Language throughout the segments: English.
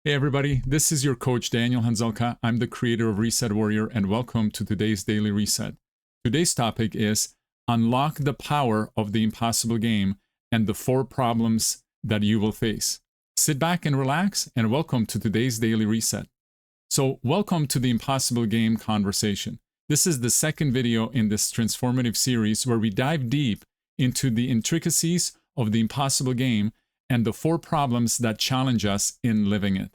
Hey everybody, this is your coach Daniel Hanzelka. I'm the creator of Reset Warrior and welcome to today's Daily Reset. Today's topic is unlock the power of the impossible game and the 4 problems that you will face. Sit back and relax and welcome to today's Daily Reset. So welcome to the impossible game conversation. This is the second video in this transformative series where we dive deep into the intricacies of the impossible game and the 4 problems that challenge us in living it.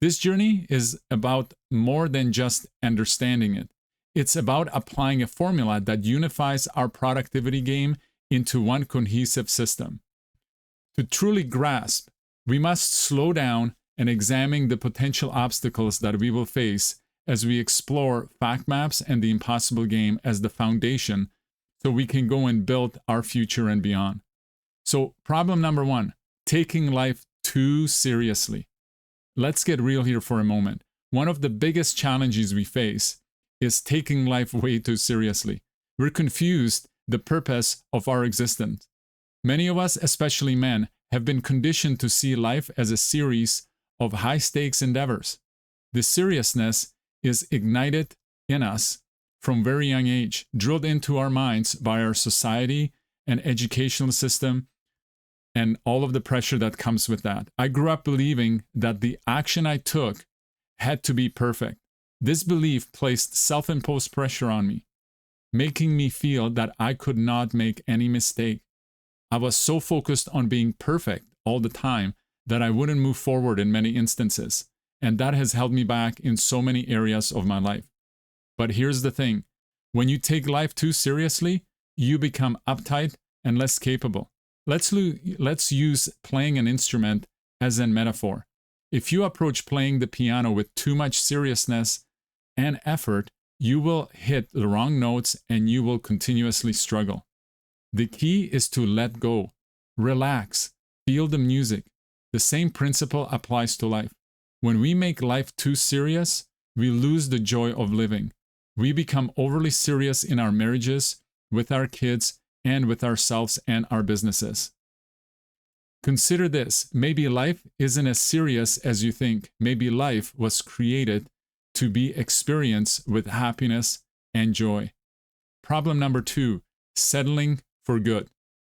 This journey is about more than just understanding it. It's about applying a formula that unifies our productivity game into one cohesive system. To truly grasp, we must slow down and examine the potential obstacles that we will face as we explore fact maps and the impossible game as the foundation so we can go and build our future and beyond. So, problem number 1. Taking life too seriously. Let's get real here for a moment. One of the biggest challenges we face is taking life way too seriously. We're confused the purpose of our existence. Many of us, especially men, have been conditioned to see life as a series of high-stakes endeavors. This seriousness is ignited in us from very young age, drilled into our minds by our society and educational system, and all of the pressure that comes with that. I grew up believing that the action I took had to be perfect. This belief placed self-imposed pressure on me, making me feel that I could not make any mistake. I was so focused on being perfect all the time that I wouldn't move forward in many instances, and that has held me back in so many areas of my life. But here's the thing. When you take life too seriously, you become uptight and less capable. Let's use playing an instrument as a metaphor. If you approach playing the piano with too much seriousness and effort, you will hit the wrong notes and you will continuously struggle. The key is to let go, relax, feel the music. The same principle applies to life. When we make life too serious, we lose the joy of living. We become overly serious in our marriages, with our kids, and with ourselves and our businesses. Consider this. Maybe life isn't as serious as you think. Maybe life was created to be experienced with happiness and joy. Problem number 2, settling for good.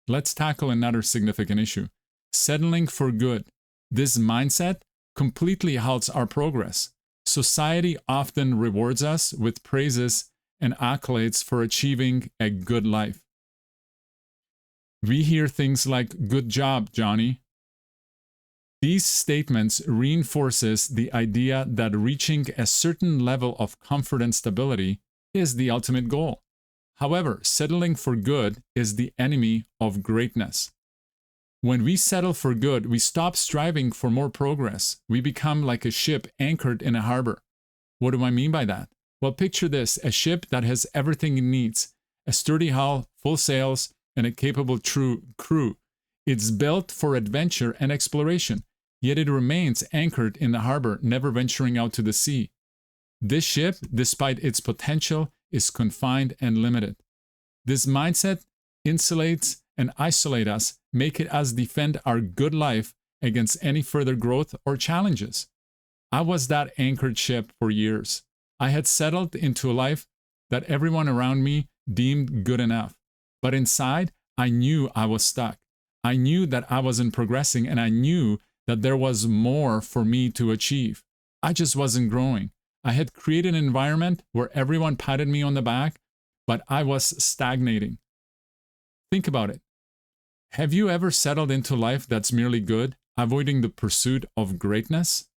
Let's tackle another significant issue. Settling for good. This mindset completely halts our progress. Society often rewards us with praises and accolades for achieving a good life. We hear things like, "Good job, Johnny." These statements reinforces the idea that reaching a certain level of comfort and stability is the ultimate goal. However, settling for good is the enemy of greatness. When we settle for good, we stop striving for more progress. We become like a ship anchored in a harbor. What do I mean by that? Well, picture this, a ship that has everything it needs, a sturdy hull, full sails, and a capable crew. It's built for adventure and exploration, yet it remains anchored in the harbor, never venturing out to the sea. This ship, despite its potential, is confined and limited. This mindset insulates and isolates us, making us defend our good life against any further growth or challenges. I was that anchored ship for years. I had settled into a life that everyone around me deemed good enough. But inside, I knew I was stuck. I knew that I wasn't progressing, and I knew that there was more for me to achieve. I just wasn't growing. I had created an environment where everyone patted me on the back, but I was stagnating. Think about it. Have you ever settled into life that's merely good, avoiding the pursuit of greatness?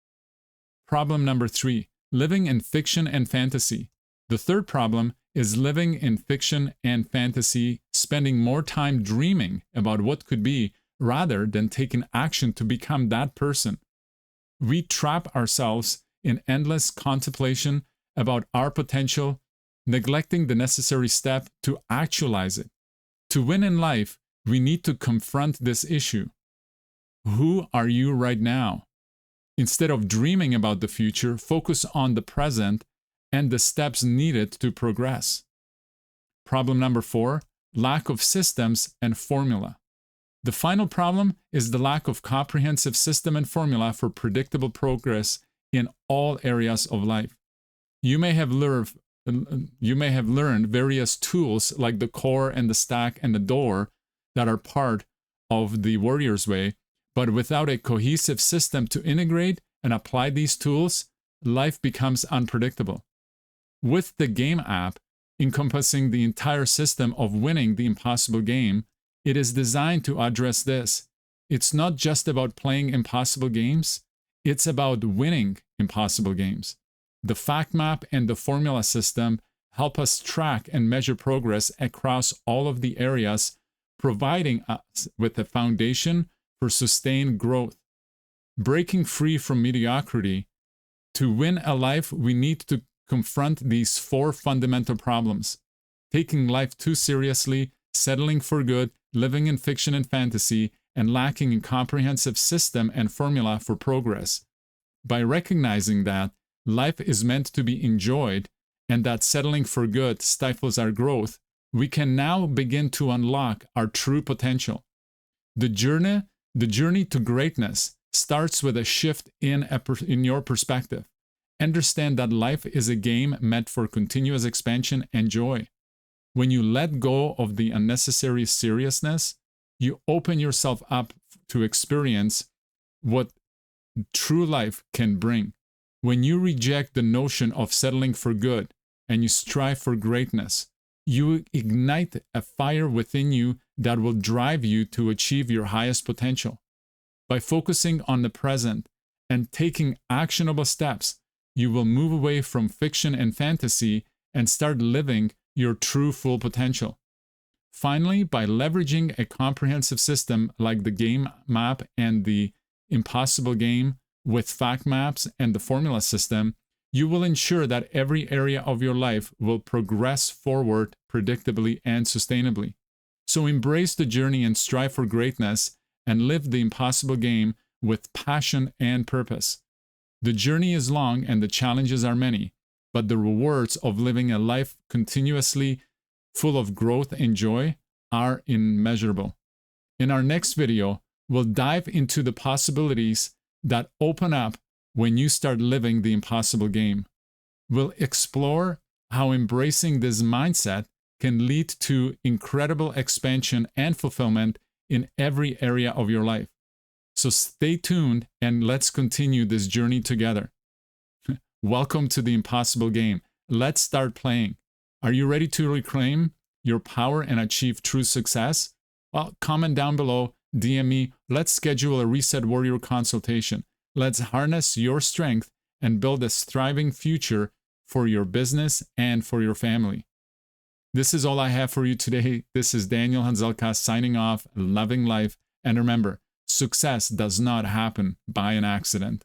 Problem number 3, living in fiction and fantasy. The third problem is living in fiction and fantasy, spending more time dreaming about what could be rather than taking action to become that person. We trap ourselves in endless contemplation about our potential, neglecting the necessary step to actualize it. To win in life, we need to confront this issue. Who are you right now? Instead of dreaming about the future, focus on the present and the steps needed to progress. Problem number 4, lack of systems and formula. The final problem is the lack of comprehensive system and formula for predictable progress in all areas of life. You may have learned various tools like the core and the stack and the door that are part of the Warrior's Way, but without a cohesive system to integrate and apply these tools, life becomes unpredictable. With the game app, encompassing the entire system of winning the impossible game, it is designed to address this. It's not just about playing impossible games, it's about winning impossible games. The fact map and the formula system help us track and measure progress across all of the areas, providing us with a foundation for sustained growth. Breaking free from mediocrity. To win a life, we need to confront these 4 fundamental problems: taking life too seriously, settling for good, living in fiction and fantasy, and lacking in comprehensive system and formula for progress. By recognizing that life is meant to be enjoyed and that settling for good stifles our growth, we can now begin to unlock our true potential. The journey to greatness starts with a shift in your perspective. Understand that life is a game meant for continuous expansion and joy. When you let go of the unnecessary seriousness, you open yourself up to experience what true life can bring. When you reject the notion of settling for good and you strive for greatness, you ignite a fire within you that will drive you to achieve your highest potential. By focusing on the present and taking actionable steps, you will move away from fiction and fantasy and start living your true full potential. Finally, by leveraging a comprehensive system like the game map and the impossible game with fact maps and the formula system, you will ensure that every area of your life will progress forward predictably and sustainably. So embrace the journey and strive for greatness and live the impossible game with passion and purpose. The journey is long and the challenges are many, but the rewards of living a life continuously full of growth and joy are immeasurable. In our next video, we'll dive into the possibilities that open up when you start living the impossible game. We'll explore how embracing this mindset can lead to incredible expansion and fulfillment in every area of your life. So stay tuned and let's continue this journey together. Welcome to the impossible game. Let's start playing. Are you ready to reclaim your power and achieve true success? Well, comment down below, DM me. Let's schedule a Reset Warrior consultation. Let's harness your strength and build a thriving future for your business and for your family. This is all I have for you today. This is Daniel Hanzelka signing off, loving life. And remember, success does not happen by an accident.